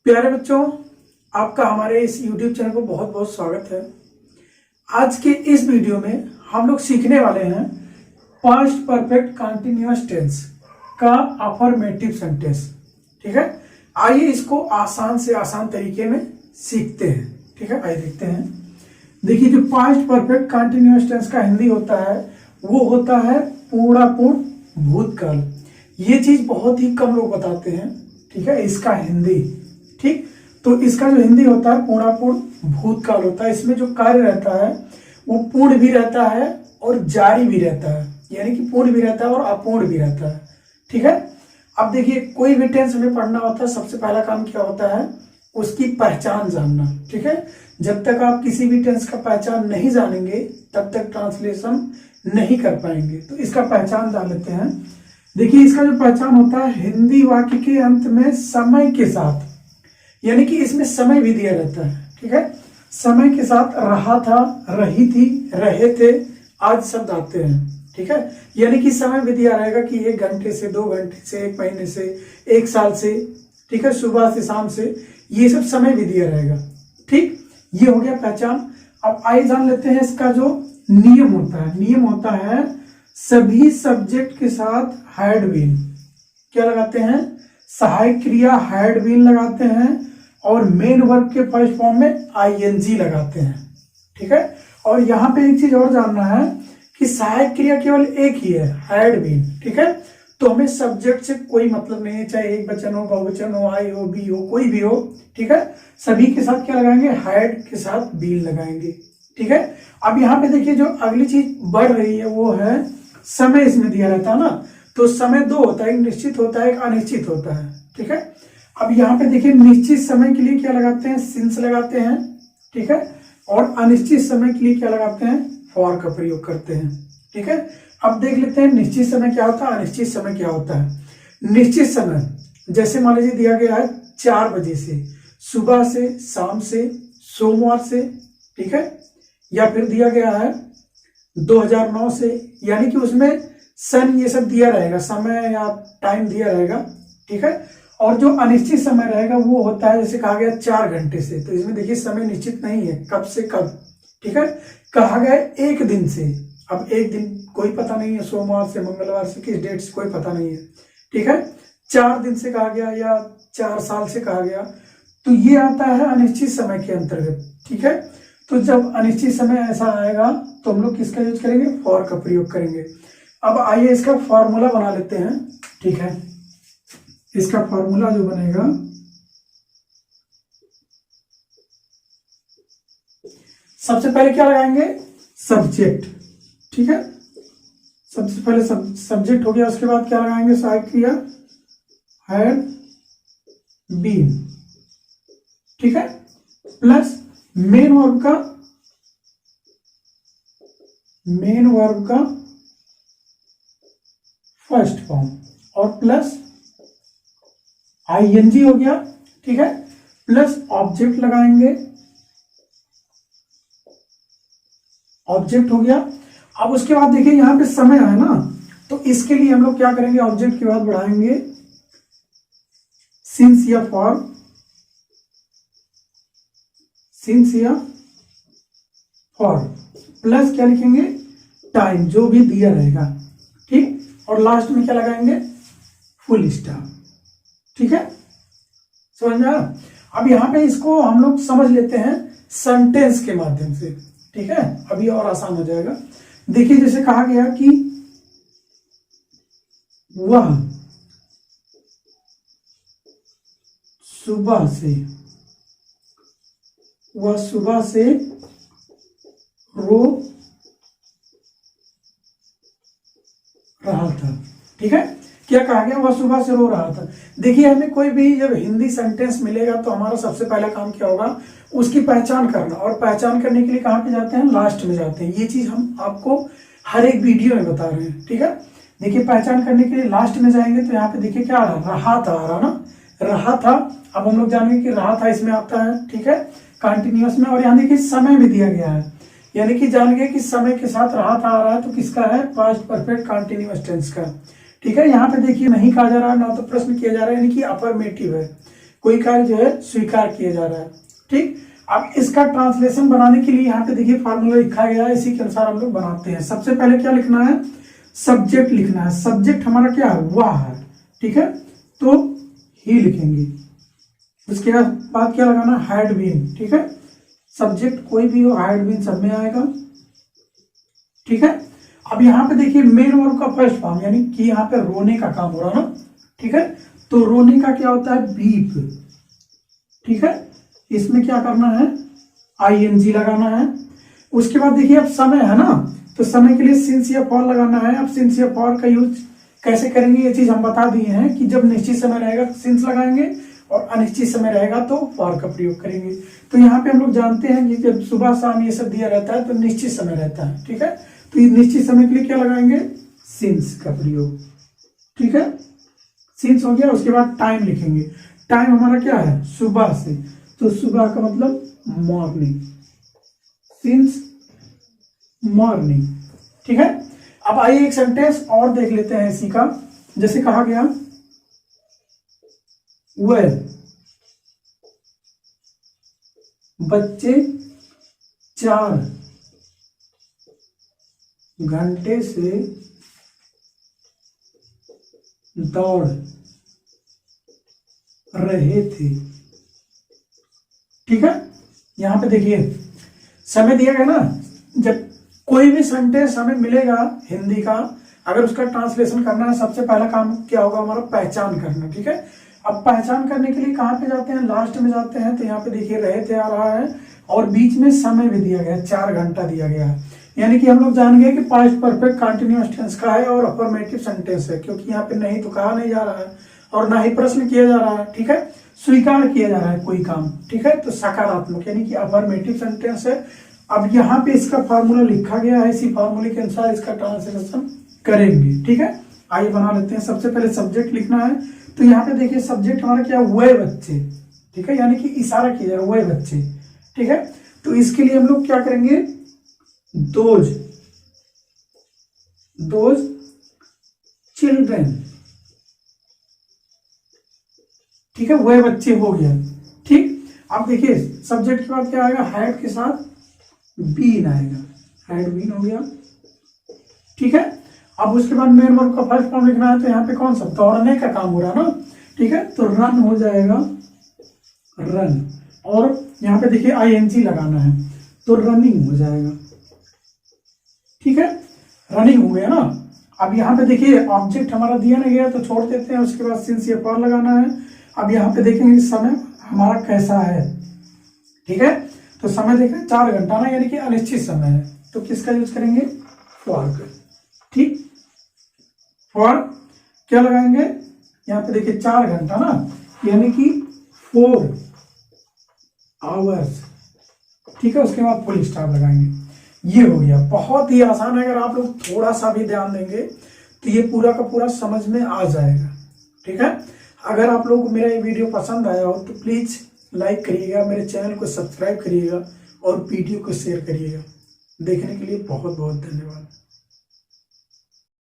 प्यारे बच्चों, आपका हमारे इस YouTube चैनल पर बहुत बहुत स्वागत है। आज के इस वीडियो में हम लोग सीखने वाले हैं पास्ट परफेक्ट कंटीन्यूअस टेंस का अफर्मेटिव सेंटेंस। ठीक है, आइए इसको आसान से आसान तरीके में सीखते हैं। ठीक है, आइए देखते हैं। देखिए, जो पास्ट परफेक्ट कंटीन्यूअस टेंस का हिंदी होता है वो होता है पूर्णापूर्ण भूतकाल। ये चीज बहुत ही कम लोग बताते हैं। ठीक है, इसका हिंदी, ठीक, तो इसका जो हिंदी होता है पूर्णापूर्ण भूतकाल होता है। इसमें जो कार्य रहता है वो पूर्ण भी रहता है और जारी भी रहता है, यानी कि पूर्ण भी रहता है और अपूर्ण भी रहता है। ठीक है, अब देखिए, कोई भी टेंस हमें पढ़ना होता है, सबसे पहला काम क्या होता है, उसकी पहचान जानना। ठीक है, जब तक आप किसी भी टेंस का पहचान नहीं जानेंगे तब तक ट्रांसलेशन नहीं कर पाएंगे। तो इसका पहचान जान लेते हैं। देखिए, इसका जो पहचान होता है, हिंदी वाक्य के अंत में समय के साथ, यानी कि इसमें समय भी दिया रहता है। ठीक है, समय के साथ रहा था, रही थी, रहे थे आज शब्द आते हैं। ठीक है, यानी कि समय भी दिया रहेगा कि 1 घंटे से, 2 घंटे से, 1 महीने से, 1 साल से। ठीक है, सुबह से शाम से, ये सब समय भी दिया रहेगा। ठीक, ये हो गया पहचान। अब आइए जान लेते हैं इसका जो नियम होता है। नियम होता है सभी सब्जेक्ट के साथ हैड बीन क्या लगाते हैं, सहायक क्रिया हैड बीन लगाते हैं और मेन वर्ब के फर्स्ट फॉर्म में आईएनजी लगाते हैं। ठीक है, और यहां पे एक चीज और जानना है कि सहायक क्रिया केवल एक ही है, हैड बीन। ठीक है, तो हमें सब्जेक्ट से कोई मतलब नहीं है, चाहे एक वचन हो, बहुवचन हो, आई हो, बी हो, कोई भी हो। ठीक है, सभी के साथ क्या लगाएंगे, हैड के साथ बीन लगाएंगे। ठीक है, अब यहाँ पे देखिए, जो अगली चीज बढ़ रही है वो है समय। इसमें दिया रहता है ना, तो समय 2 होता है, एक निश्चित होता है, एक अनिश्चित होता है। ठीक है, अब यहाँ पे देखिए, निश्चित समय के लिए क्या लगाते हैं, सिंस लगाते हैं। ठीक है, और अनिश्चित समय के लिए क्या लगाते हैं, फॉर का प्रयोग करते हैं। ठीक है, अब देख लेते हैं निश्चित समय क्या होता है, अनिश्चित समय क्या होता है। निश्चित समय जैसे मान लीजिए दिया गया है 4 बजे से, सुबह से, शाम से, सोमवार से। ठीक है, या फिर दिया गया है 2009 से, यानी कि उसमें सन ये सब दिया रहेगा, समय या टाइम दिया रहेगा। ठीक है, और जो अनिश्चित समय रहेगा वो होता है, जैसे कहा गया 4 घंटे से, तो इसमें देखिए समय निश्चित नहीं है, कब से कब। ठीक है, कहा गया 1 दिन से, अब 1 दिन कोई पता नहीं है, सोमवार से मंगलवार से, किस डेट से कोई पता नहीं है। ठीक है, 4 दिन से कहा गया या 4 साल से कहा गया, तो ये आता है अनिश्चित समय के अंतर्गत। ठीक है, तो जब अनिश्चित समय ऐसा आएगा तो हम लोग किसका यूज करेंगे, फॉर का प्रयोग करेंगे। अब आइए इसका फॉर्मूला बना लेते हैं। ठीक है, इसका फॉर्मूला जो बनेगा, सबसे पहले क्या लगाएंगे, सब्जेक्ट। ठीक है, सबसे पहले सब्जेक्ट हो गया, उसके बाद क्या लगाएंगे, सहायक क्रिया हैड बीन। ठीक है, प्लस मेन वर्ब का फर्स्ट फॉर्म और प्लस आईएनजी हो गया। ठीक है, प्लस ऑब्जेक्ट लगाएंगे, ऑब्जेक्ट हो गया। अब उसके बाद देखिए, यहां पे समय है ना, तो इसके लिए हम लोग क्या करेंगे, ऑब्जेक्ट के बाद बढ़ाएंगे सिंस या फॉर, सिंस या फॉर, प्लस क्या लिखेंगे, टाइम, जो भी दिया रहेगा। ठीक, और लास्ट में क्या लगाएंगे, फुल स्टॉप। ठीक है, समझ में आया। अब यहां पे इसको हम लोग समझ लेते हैं सेंटेंस के माध्यम से। ठीक है, अभी और आसान हो जाएगा। देखिए, जैसे कहा गया कि वह सुबह से रो रहा था। ठीक है, क्या कहा गया, वह सुबह से रो रहा था। देखिए, हमें कोई भी जब हिंदी सेंटेंस मिलेगा तो हमारा सबसे पहला काम क्या होगा, उसकी पहचान करना। और पहचान करने के लिए कहां पे जाते हैं, लास्ट में जाते हैं। ये चीज हम आपको हर एक वीडियो में बता रहे हैं। ठीक है, देखिए, पहचान करने के लिए लास्ट में जाएंगे तो यहाँ पे देखिए क्या रहा था, आ रहा ना, रहा था। अब हम लोग जानेंगे कि रहा था इसमें आता है। ठीक है, कंटिन्यूअस में। और यहाँ देखिए समय भी दिया गया है, यानी कि जान गए कि समय के साथ रहा था आ रहा है, तो किसका है, पास्ट परफेक्ट कंटिन्यूअस टेंस का। ठीक है, यहाँ पे देखिए नहीं कहा जा रहा है, ना तो प्रश्न किया जा रहा है, यानी कि अफर्मेटिव है। कोई कार्य जो है स्वीकार किया जा रहा है। ठीक, अब इसका ट्रांसलेशन बनाने के लिए यहाँ पे देखिए फार्मूला लिखा गया है, इसी के अनुसार हम लोग बनाते हैं। सबसे पहले क्या लिखना है, सब्जेक्ट लिखना है। सब्जेक्ट हमारा क्या है, वह है। ठीक है, तो ही लिखेंगे। उसके बाद क्या लगाना, हैड बीन। ठीक है, सब्जेक्ट कोई भी हो, हैड बीन सब में आएगा। ठीक है, अब यहाँ पे देखिए मेन वर्ब का फर्स्ट फॉर्म, यानी कि यहाँ पे रोने का काम हो रहा है ना। ठीक है, तो रोने का क्या होता है, बीप। ठीक है, इसमें क्या करना है, आईएनजी लगाना है। उसके बाद देखिए अब समय है ना, तो समय के लिए सिंस या फॉर लगाना है। अब सिंस या फॉर का यूज कैसे करेंगे ये चीज हम बता दिए हैं कि जब निश्चित समय रहेगा तो सिंस लगाएंगे और अनिश्चित समय रहेगा तो फॉर का प्रयोग करेंगे। तो यहाँ पे हम लोग जानते हैं कि जब सुबह शाम ये सब दिया रहता है तो निश्चित समय रहता है। ठीक है, तो ये निश्चित समय के लिए क्या लगाएंगे, सिंस का प्रयोग। ठीक है, सिंस हो गया। उसके बाद टाइम लिखेंगे। टाइम हमारा क्या है, सुबह से, तो सुबह का मतलब मॉर्निंग, सिंस मॉर्निंग। ठीक है, अब आइए एक सेंटेंस और देख लेते हैं इसी का। जैसे कहा गया, वेल बच्चे 4 घंटे से दौड़ रहे थे। ठीक है, यहां पे देखिए समय दिया गया ना। जब कोई भी सेंटेंस हमें मिलेगा हिंदी का, अगर उसका ट्रांसलेशन करना है, सबसे पहला काम क्या होगा हमारा, पहचान करना। ठीक है, अब पहचान करने के लिए कहां पे जाते हैं, लास्ट में जाते हैं। तो यहाँ पे देखिए रहे थे आ रहा है और बीच में समय भी दिया गया है, 4 घंटा दिया गया है। यानी कि हम लोग जान गए कि पास्ट परफेक्ट कंटिन्यूअस टेंस का है और अफर्मेटिव सेंटेंस है, क्योंकि यहाँ पे नहीं तो कहा नहीं जा रहा है और ना ही प्रश्न किया जा रहा है। ठीक है, स्वीकार किया जा रहा है कोई काम। ठीक है, तो सकारात्मक यानी कि अफर्मेटिव सेंटेंस है। अब यहाँ पे इसका फार्मूला लिखा गया है, इसी फार्मूले के अनुसार इसका ट्रांसलेशन करेंगे। ठीक है, आइए बना लेते हैं। सबसे पहले सब्जेक्ट लिखना है। तो यहाँ पे देखिए सब्जेक्ट हमारा क्या, वह बच्चे। ठीक है, यानी कि इशारा किया जा रहा है, वह बच्चे। ठीक है, तो इसके लिए हम लोग क्या करेंगे, दोज चिल्ड्रेन। ठीक है, वह बच्चे हो गया। ठीक, अब देखिए सब्जेक्ट के बाद क्या आएगा, हैड के साथ बीन आएगा, हैड बीन हो गया। ठीक है, अब उसके बाद मेन वर्ब का फर्स्ट फॉर्म लिखना है। तो यहाँ पे कौन सा, दौड़ने का काम हो रहा है ना। ठीक है, तो रन हो जाएगा, रन। और यहाँ पे देखिए आईएनजी लगाना है, तो रनिंग हो जाएगा। ठीक है, रनिंग हो गया ना। अब यहाँ पे देखिए ऑब्जेक्ट हमारा दिया नहीं गया तो छोड़ देते हैं। उसके बाद सिंस या फॉर लगाना है। अब यहाँ पे देखेंगे समय हमारा कैसा है। ठीक है, तो समय देखें 4 घंटा ना, यानी कि अनिश्चित समय है, तो किसका यूज करेंगे, फॉर का। ठीक, फॉर क्या लगाएंगे, यहाँ पे देखिए 4 घंटा ना, यानी कि 4 आवर्स। ठीक है, उसके बाद फुल स्टॉप लगाएंगे। ये हो गया, बहुत ही आसान है। अगर आप लोग थोड़ा सा भी ध्यान देंगे तो ये पूरा का पूरा समझ में आ जाएगा। ठीक है, अगर आप लोगों को मेरा ये वीडियो पसंद आया हो तो प्लीज लाइक करिएगा, मेरे चैनल को सब्सक्राइब करिएगा और वीडियो को शेयर करिएगा। देखने के लिए बहुत बहुत धन्यवाद।